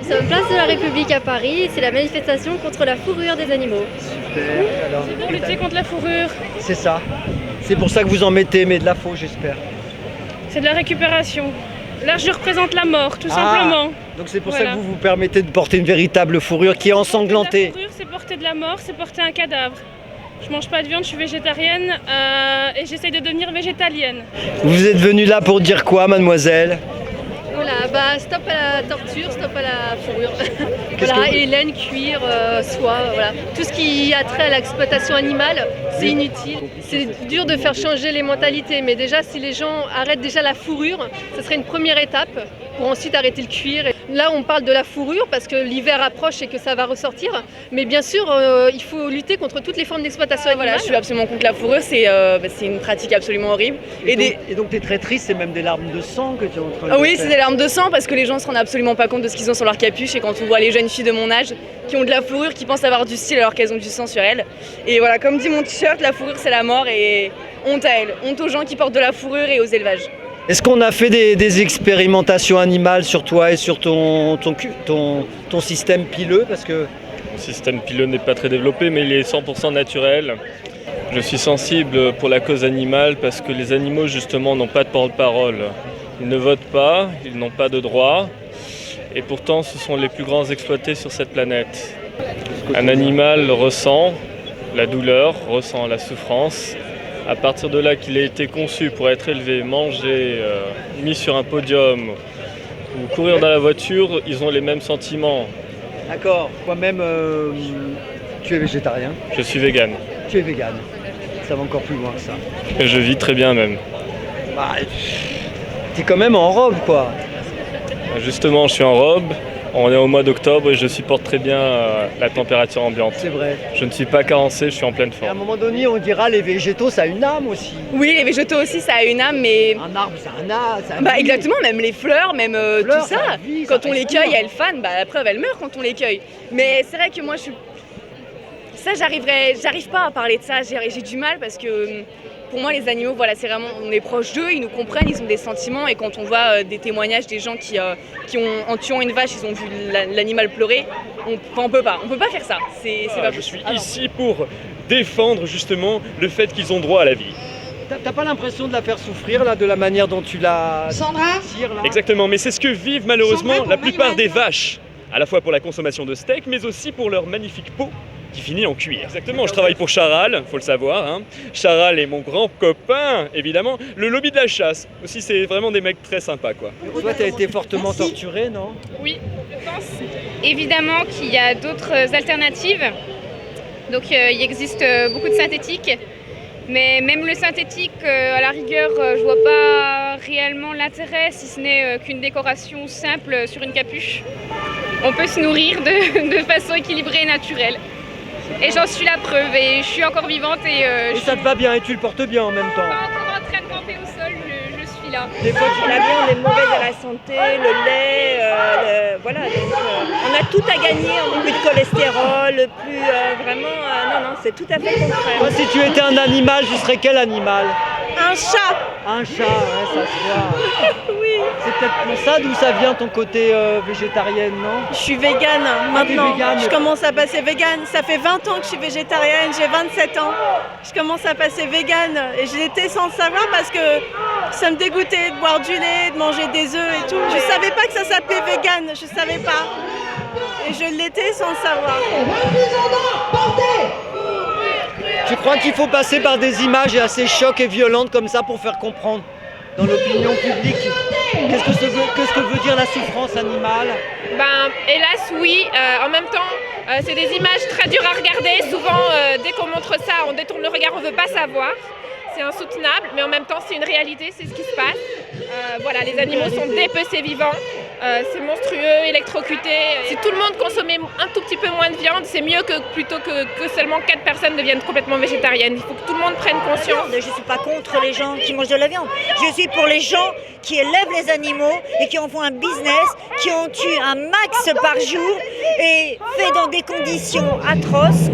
Nous sommes place de la République à Paris, c'est la manifestation contre la fourrure des animaux. Super, alors. C'est pour lutter contre la fourrure. C'est ça. C'est pour ça que vous en mettez, mais de la faux, j'espère. C'est de la récupération. Là, je représente la mort, tout simplement. Donc c'est pour Voilà. ça que vous vous permettez de porter une véritable fourrure qui est ensanglantée. La fourrure, c'est porter de la mort, c'est porter un cadavre. Je mange pas de viande, je suis végétarienne et j'essaye de devenir végétalienne. Vous êtes venue là pour dire quoi, mademoiselle? Voilà, bah stop à la torture, stop à la fourrure. Qu'est-ce Voilà, que vous- et laine, cuir, soie, voilà. Tout ce qui a trait à l'exploitation animale, c'est inutile. C'est dur de faire changer les mentalités, mais déjà si les gens arrêtent déjà la fourrure, ce serait une première étape pour ensuite arrêter le cuir. Là on parle de la fourrure parce que l'hiver approche et que ça va ressortir, mais bien sûr il faut lutter contre toutes les formes d'exploitation animale. Voilà, je suis absolument contre la fourrure, c'est une pratique absolument horrible. Et donc t'es très triste, c'est même des larmes de sang que tu es en train de Ah oui, faire. c'est des larmes de sang parce que les gens se rendent absolument pas compte de ce qu'ils ont sur leur capuche et quand on voit les jeunes filles de mon âge qui ont de la fourrure, qui pensent avoir du style alors qu'elles ont du sang sur elles. Et voilà, comme dit mon t-shirt, la fourrure c'est la mort et honte à elles, honte aux gens qui portent de la fourrure et aux élevages. Est-ce qu'on a fait des expérimentations animales sur toi et sur ton système pileux? Parce que Mon système pileux n'est pas très développé, mais il est 100% naturel. Je suis sensible pour la cause animale parce que les animaux, justement, n'ont pas de porte-parole. Ils ne votent pas, ils n'ont pas de droit, et pourtant, ce sont les plus grands exploités sur cette planète. Un animal ressent la douleur, ressent la souffrance. À partir de là qu'il a été conçu pour être élevé, mangé, mis sur un podium ou courir dans la voiture, ils ont les mêmes sentiments. d'accord, toi-même tu es végétarien, Je suis végane tu es végane. Ça va encore plus loin que ça. et je vis très bien même. Bah, t'es quand même en robe quoi. Justement, je suis en robe, on est au mois d'octobre et je supporte très bien la température ambiante. C'est vrai. Je ne suis pas carencé, je suis en pleine Et à un forme. moment donné, on dira les végétaux, ça a une âme aussi. Oui, les végétaux aussi ça a une âme, mais Un arbre, ça a un âme. Ça a bah vie. exactement, même les fleurs, même Fleurs, tout ça. ça a vie, Quand ça on les respire. cueille, elles fanent, bah la preuve elles meurent quand on les cueille. Mais c'est vrai que moi j'arrive pas à parler de ça, j'ai du mal parce que pour moi les animaux, voilà, c'est vraiment, on est proche d'eux, ils nous comprennent, ils ont des sentiments et quand on voit des témoignages des gens qui ont, en tuant une vache, ils ont vu l'animal pleurer, on peut pas faire ça, c'est pas Je possible. suis ici pour défendre justement le fait qu'ils ont droit à la vie. T'as pas l'impression de la faire souffrir là, de la manière dont tu la tires là? Exactement, mais c'est ce que vivent malheureusement la plupart des vaches, à la fois pour la consommation de steak, mais aussi pour leur magnifique peau qui finit en cuir. Exactement, je travaille pour Charal, faut le savoir. Hein. Charal est mon grand copain, évidemment. Le lobby de la chasse, aussi c'est vraiment des mecs très sympas quoi. Toi, t'as été fortement torturé, non? Oui, je pense évidemment qu'il y a d'autres alternatives. Donc il existe beaucoup de synthétiques, mais même le synthétique, à la rigueur, je vois pas réellement l'intérêt, si ce n'est qu'une décoration simple sur une capuche. On peut se nourrir de façon équilibrée et naturelle. Et j'en suis la preuve, et je suis encore vivante et Et ça te va bien et tu le portes bien en même suis temps. pas encore en train de camper au sol, je suis là. Des fois, tu- La viande est mauvaise à la santé, le lait, voilà. Donc, on a tout à gagner, on n'a plus de cholestérol, plus vraiment. Non, c'est tout à fait contraire. Toi, si tu étais un animal, tu serais quel animal? Un chat. Un chat, ouais, ça se voit. Oui. C'est peut-être pour ça d'où ça vient ton côté végétarienne, non? Je suis végane maintenant. végane. Je commence à passer végane. Ça fait 20 ans que je suis végétarienne, j'ai 27 ans. Je commence à passer végane et je l'étais sans le savoir parce que ça me dégoûtait de boire du lait, de manger des œufs et tout. Je savais pas que ça s'appelait végane, je savais pas. Et je l'étais sans le savoir. Tu crois qu'il faut passer par des images assez chocs et violentes comme ça pour faire comprendre dans l'opinion publique qu'est-ce que veut dire la souffrance animale? Ben, hélas, oui. En même temps, c'est des images très dures à regarder. Souvent, dès qu'on montre ça, on détourne le regard, on ne veut pas savoir. C'est insoutenable, mais en même temps, c'est une réalité, c'est ce qui se passe. Voilà, les animaux sont dépecés vivants. C'est monstrueux, électrocuté. Si tout le monde consommait un tout petit peu moins de viande, c'est mieux que plutôt que seulement 4 personnes deviennent complètement végétariennes. Il faut que tout le monde prenne conscience. Je ne suis pas contre les gens qui mangent de la viande. Je suis pour les gens qui élèvent les animaux et qui en font un business, qui en tuent un max par jour et fait dans des conditions atroces.